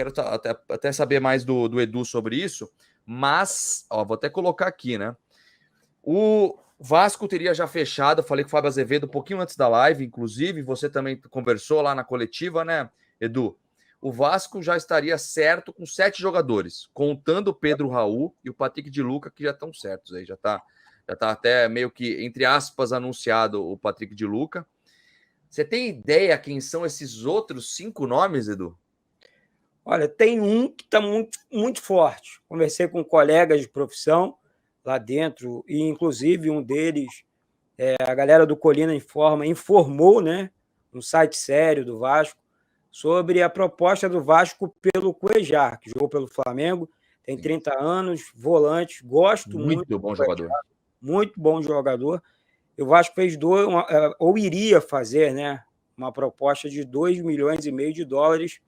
quero até saber mais do Edu sobre isso, mas, ó, vou até colocar aqui, né? O Vasco teria já fechado, falei com o Fábio Azevedo um pouquinho antes da live, inclusive, você também conversou lá na coletiva, né, Edu? O Vasco já estaria certo com 7 jogadores, contando o Pedro Raul e o Patrick de Luca, que já estão certos aí, já tá até meio que, entre aspas, anunciado o Patrick de Luca. Você tem ideia quem são esses outros 5 nomes, Edu? Olha, tem um que está muito, muito forte. Conversei com colegas de profissão lá dentro, e inclusive um deles, a galera do Colina informou, né, um site sério do Vasco, sobre a proposta do Vasco pelo Cuejar, que jogou pelo Flamengo, tem 30 anos, volante, gosto muito. Muito bom jogador. Muito bom jogador. O Vasco fez ou iria fazer, né, uma proposta de 2,5 milhões de dólares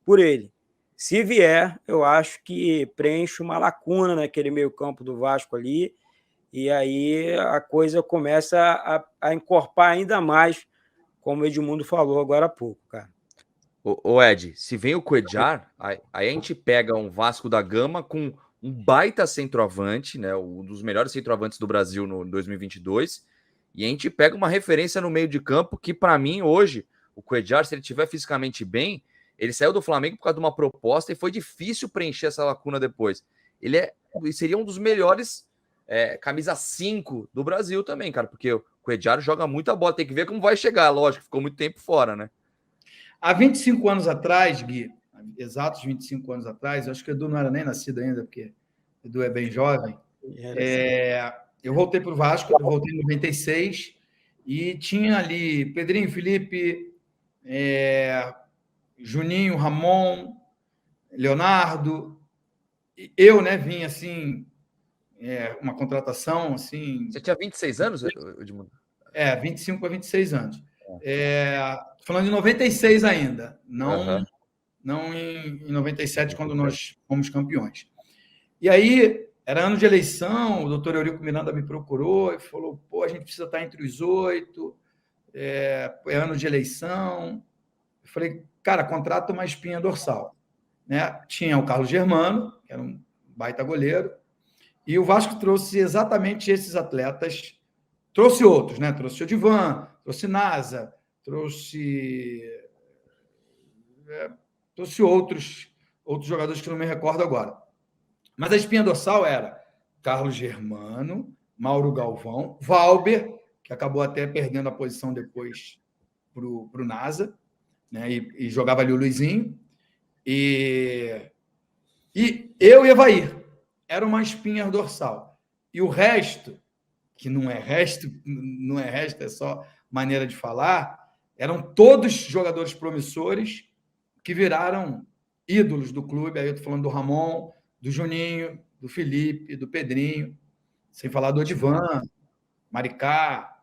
por ele. Se vier, eu acho que preenche uma lacuna naquele meio-campo do Vasco ali, e aí a coisa começa a encorpar ainda mais, como o Edmundo falou agora há pouco, cara. Ô Ed, se vem o Cuejar, aí a gente pega um Vasco da Gama com um baita centroavante, né, um dos melhores centroavantes do Brasil no 2022, e a gente pega uma referência no meio de campo que, para mim, hoje, o Cuejar, se ele estiver fisicamente bem, ele saiu do Flamengo por causa de uma proposta e foi difícil preencher essa lacuna depois. Ele seria um dos melhores camisa 5 do Brasil também, cara, porque o Cuejar joga muita bola, tem que ver como vai chegar, lógico, ficou muito tempo fora, né? Há 25 anos atrás, Gui, exatos 25 anos atrás, eu acho que o Edu não era nem nascido ainda, porque o Edu é bem jovem, eu voltei para o Vasco, eu voltei em 96, e tinha ali Pedrinho, Felipe, Juninho, Ramon, Leonardo, eu, né, vim assim, uma contratação assim... Você tinha 26 anos, Edmundo? 25 para 26 anos. Falando de 96 ainda, não em 97, quando nós fomos campeões. E aí, era ano de eleição, o doutor Eurico Miranda me procurou e falou, pô, a gente precisa estar entre os 8, é ano de eleição. Eu falei, cara, contrata uma espinha dorsal. Né? Tinha o Carlos Germano, que era um baita goleiro, e o Vasco trouxe exatamente esses atletas, trouxe outros, né? Trouxe o Divan, trouxe Nasa, trouxe outros jogadores que não me recordo agora. Mas a espinha dorsal era Carlos Germano, Mauro Galvão, Valber, que acabou até perdendo a posição depois para o Nasa, né? E jogava ali o Luizinho, e eu e Evair. Era uma espinha dorsal. E o resto, que não é resto, é só maneira de falar, eram todos jogadores promissores que viraram ídolos do clube. Aí eu estou falando do Ramon, do Juninho, do Felipe, do Pedrinho, sem falar do Odivan, Maricá,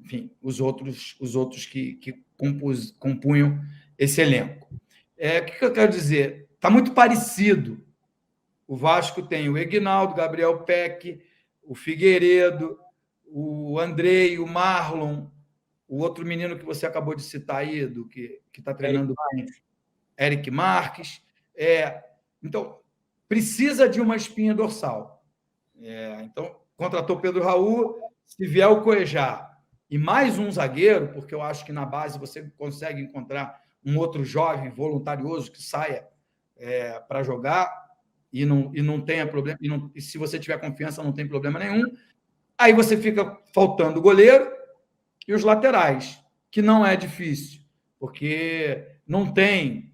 enfim, os outros que compunham esse elenco. O que eu quero dizer? Está muito parecido. O Vasco tem o Egnaldo, Gabriel Peck, o Figueiredo, o Andrei, o Marlon, o outro menino que você acabou de citar aí, que está treinando bem, Eric Marques. Então, precisa de uma espinha dorsal. Então, contratou Pedro Raul, se vier o Cuejar e mais um zagueiro, porque eu acho que na base você consegue encontrar um outro jovem voluntarioso que saia para jogar e não tenha problema, e se você tiver confiança, não tem problema nenhum. Aí você fica faltando o goleiro e os laterais, que não é difícil, porque não tem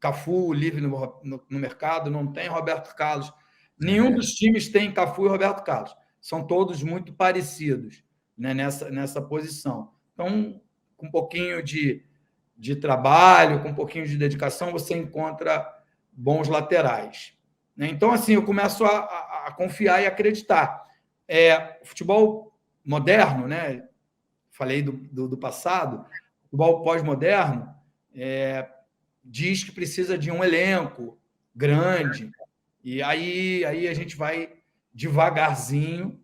Cafu livre no mercado, não tem Roberto Carlos. Nenhum dos times tem Cafu e Roberto Carlos. São todos muito parecidos, né, nessa posição. Então, com um pouquinho de trabalho, com um pouquinho de dedicação, você encontra bons laterais. Então, assim, eu começo a confiar e acreditar. O futebol moderno, né? Falei do passado, o futebol pós-moderno diz que precisa de um elenco grande, e aí a gente vai devagarzinho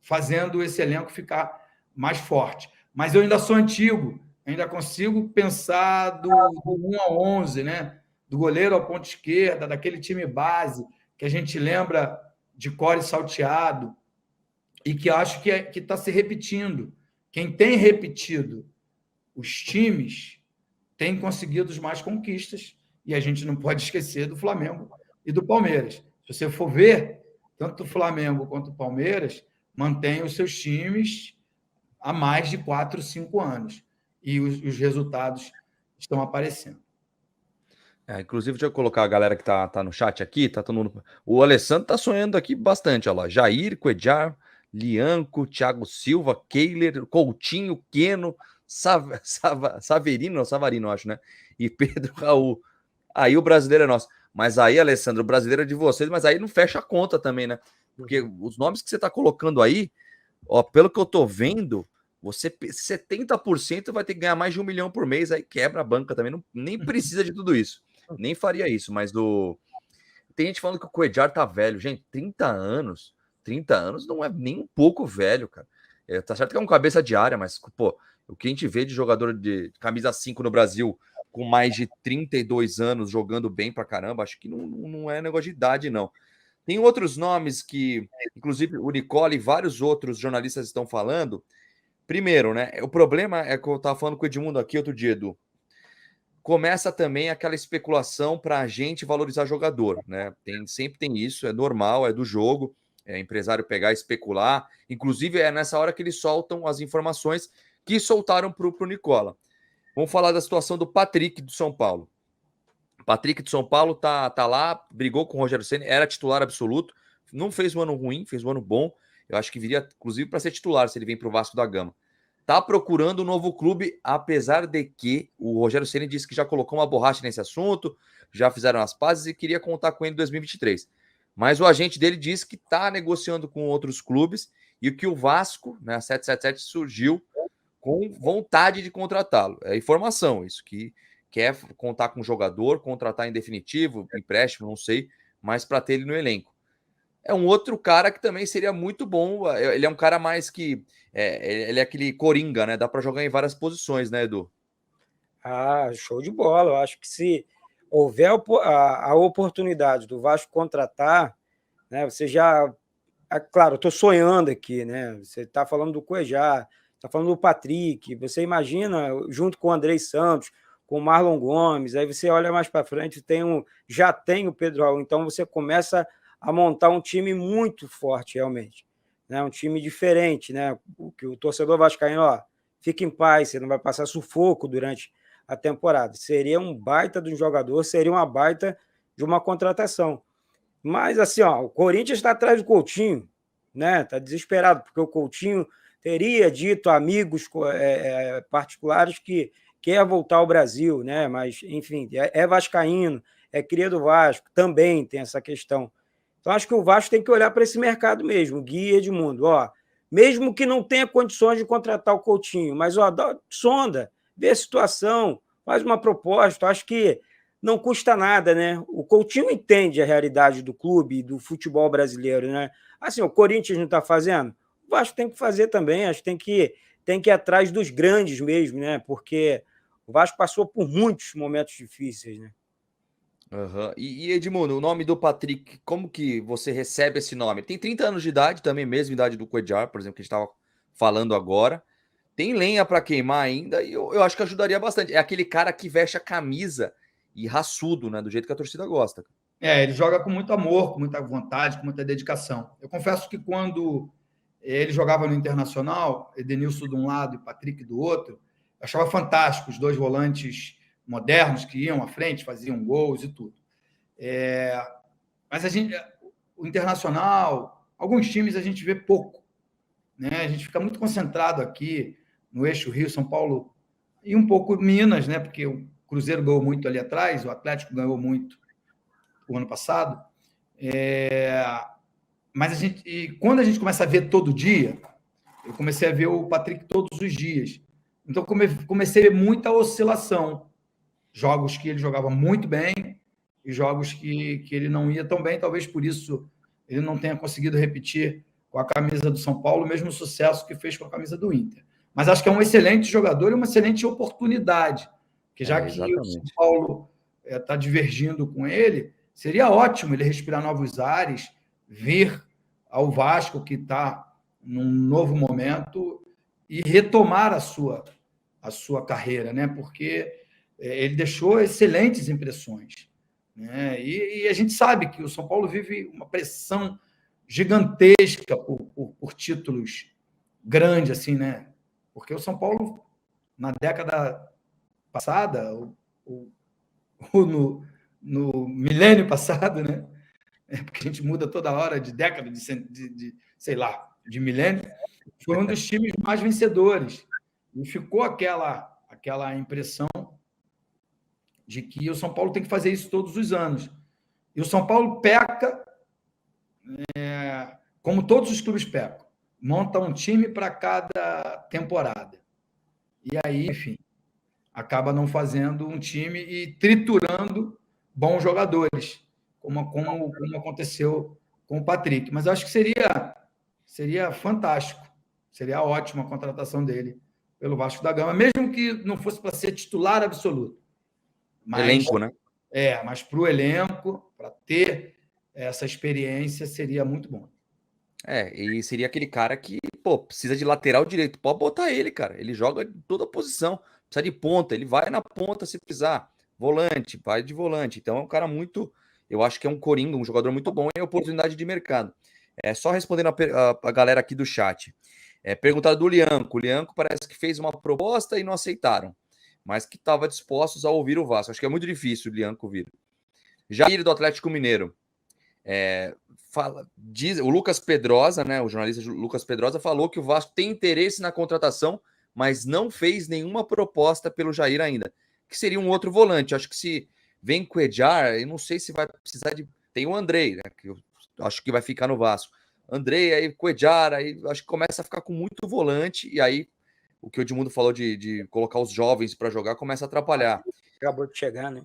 fazendo esse elenco ficar mais forte. Mas eu ainda sou antigo, Ainda consigo pensar do 1 ao 11, né? Do goleiro ao ponto esquerda, daquele time base que a gente lembra de cor e salteado e que acho que está se repetindo. Quem tem repetido os times tem conseguido mais conquistas e a gente não pode esquecer do Flamengo e do Palmeiras. Se você for ver, tanto o Flamengo quanto o Palmeiras mantêm os seus times há mais de 4, 5 anos. E os resultados estão aparecendo. Inclusive, deixa eu colocar a galera que tá no chat aqui. O Alessandro tá sonhando aqui bastante. Olha lá. Jair, Cuejar, Lianco, Thiago Silva, Keiler, Coutinho, Queno, Savarino, acho, né? E Pedro Raul. Aí o brasileiro é nosso. Mas aí, Alessandro, o brasileiro é de vocês, mas aí não fecha a conta também, né? Porque os nomes que você tá colocando aí, ó, pelo que eu tô vendo, você 70% vai ter que ganhar mais de 1 milhão por mês, aí quebra a banca também, nem precisa de tudo isso. Nem faria isso, mas tem gente falando que o Cuejar tá velho. Gente, 30 anos não é nem um pouco velho, cara. Tá certo que é um cabeça de área, mas, pô, o que a gente vê de jogador de camisa 5 no Brasil com mais de 32 anos jogando bem pra caramba, acho que não é negócio de idade, não. Tem outros nomes que, inclusive, o Nicole e vários outros jornalistas estão falando. Primeiro, né? O problema é que eu tava falando com o Edmundo aqui outro dia, Edu. Começa também aquela especulação para a gente valorizar jogador, né? Sempre tem isso, é normal, é do jogo, é empresário pegar e especular. Inclusive, é nessa hora que eles soltam as informações que soltaram para o Nicola. Vamos falar da situação do Patrick do São Paulo. Patrick do São Paulo tá lá, brigou com o Rogério Ceni, era titular absoluto, não fez um ano ruim, fez um ano bom. Eu acho que viria, inclusive, para ser titular se ele vem para o Vasco da Gama. Tá procurando um novo clube, apesar de que o Rogério Ceni disse que já colocou uma borracha nesse assunto, já fizeram as pazes e queria contar com ele em 2023. Mas o agente dele disse que está negociando com outros clubes e que o Vasco, né, a 777, surgiu com vontade de contratá-lo. É informação, isso, que quer contar com o jogador, contratar em definitivo, empréstimo, não sei, mas para ter ele no elenco. É um outro cara que também seria muito bom. Ele é um cara mais que. Ele é aquele coringa, né? Dá para jogar em várias posições, né, Edu? Show de bola. Eu acho que se houver a oportunidade do Vasco contratar, né, você já. Claro, eu estou sonhando aqui, né? Você está falando do Cuejar, está falando do Patrick, você imagina, junto com o Andrei Santos, com o Marlon Gomes, aí você olha mais para frente, já tem o Pedro Raul, então você começa a montar um time muito forte, realmente. Né? Um time diferente, né? Que o torcedor vascaíno, fica em paz, você não vai passar sufoco durante a temporada. Seria um baita de um jogador, seria uma baita de uma contratação. Mas, assim, o Corinthians está atrás do Coutinho, né? Está desesperado, porque o Coutinho teria dito a amigos particulares que quer voltar ao Brasil, né? Mas, enfim, é vascaíno, é cria do Vasco, também tem essa questão. Então, acho que o Vasco tem que olhar para esse mercado mesmo, Gui e Edmundo. Mesmo que não tenha condições de contratar o Coutinho, mas sonda, vê a situação, faz uma proposta. Acho que não custa nada, né? O Coutinho entende a realidade do clube e do futebol brasileiro, né? Assim, o Corinthians não está fazendo, o Vasco tem que fazer também. Acho que tem que ir atrás dos grandes mesmo, né? Porque o Vasco passou por muitos momentos difíceis, né? Uhum. E Edmundo, o nome do Patrick, como que você recebe esse nome? Ele tem 30 anos de idade, também mesma idade do Cuejar, por exemplo, que a gente estava falando agora. Tem lenha para queimar ainda e eu acho que ajudaria bastante. É aquele cara que veste a camisa e raçudo, né? Do jeito que a torcida gosta. Ele joga com muito amor, com muita vontade, com muita dedicação. Eu confesso que quando ele jogava no Internacional, Edenilson de um lado e Patrick do outro, eu achava fantástico os dois volantes modernos que iam à frente, faziam gols e tudo. Mas o Internacional, alguns times a gente vê pouco, né? A gente fica muito concentrado aqui no eixo Rio, São Paulo e um pouco Minas, né? Porque o Cruzeiro ganhou muito ali atrás, o Atlético ganhou muito o ano passado. Mas quando a gente começa a ver todo dia, eu comecei a ver o Patrick todos os dias. Então, comecei a ver muita oscilação. Jogos que ele jogava muito bem e jogos que ele não ia tão bem. Talvez por isso ele não tenha conseguido repetir com a camisa do São Paulo o mesmo sucesso que fez com a camisa do Inter. Mas acho que é um excelente jogador e uma excelente oportunidade. Porque já que o São Paulo está divergindo com ele, seria ótimo ele respirar novos ares, vir ao Vasco, que está num novo momento, e retomar a sua carreira, né? Porque ele deixou excelentes impressões, né? E a gente sabe que o São Paulo vive uma pressão gigantesca por títulos grandes, assim, né? Porque o São Paulo, na década passada, ou no milênio passado, né? Porque a gente muda toda hora de década, sei lá, de milênio, foi um dos times mais vencedores. E ficou aquela impressão de que o São Paulo tem que fazer isso todos os anos. E o São Paulo peca, como todos os clubes pecam, monta um time para cada temporada. E aí, enfim, acaba não fazendo um time e triturando bons jogadores, como aconteceu com o Patrick. Mas eu acho que seria fantástico, seria ótima a contratação dele pelo Vasco da Gama, mesmo que não fosse para ser titular absoluto. Mas, elenco, né? Mas para o elenco, para ter essa experiência, seria muito bom. E seria aquele cara que, precisa de lateral direito. Pode botar ele, cara. Ele joga em toda posição. Precisa de ponta, ele vai na ponta se precisar. Volante, vai de volante. Então é um cara muito... Eu acho que é um coringa, um jogador muito bom e oportunidade de mercado. Só respondendo a galera aqui do chat. Perguntaram do Lianco. O Lianco parece que fez uma proposta e não aceitaram, mas que estava dispostos a ouvir o Vasco. Acho que é muito difícil o Lianco vir. Jair do Atlético Mineiro. O Lucas Pedrosa, né, o jornalista Lucas Pedrosa, falou que o Vasco tem interesse na contratação, mas não fez nenhuma proposta pelo Jair ainda, que seria um outro volante. Acho que se vem com o Edjar, eu não sei se vai precisar de... Tem o Andrei, né, que eu acho que vai ficar no Vasco. Andrei, aí com o Edjar, aí acho que começa a ficar com muito volante, e aí o que o Edmundo falou de colocar os jovens para jogar começa a atrapalhar. Acabou de chegar, né?